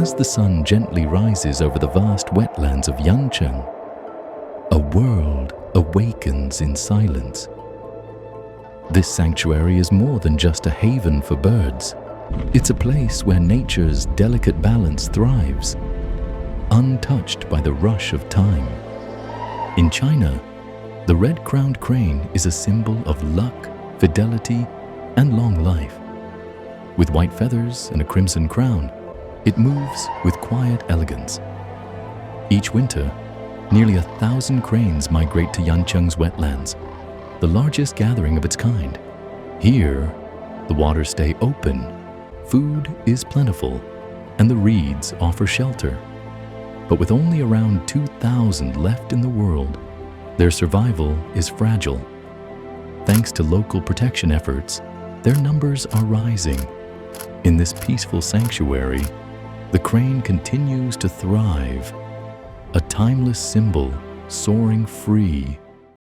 As the sun gently rises over the vast wetlands of Yancheng, a world awakens in silence. This sanctuary is more than just a haven for birds. It's a place where nature's delicate balance thrives, untouched by the rush of time. In China, the red-crowned crane is a symbol of luck, fidelity, and long life. With white feathers and a crimson crown, it moves with quiet elegance. Each winter, nearly 1,000 cranes migrate to Yancheng's wetlands, the largest gathering of its kind. Here, the waters stay open, food is plentiful, and the reeds offer shelter. But with only around 2,000 left in the world, their survival is fragile. Thanks to local protection efforts, their numbers are rising. In this peaceful sanctuary, the crane continues to thrive, a timeless symbol soaring free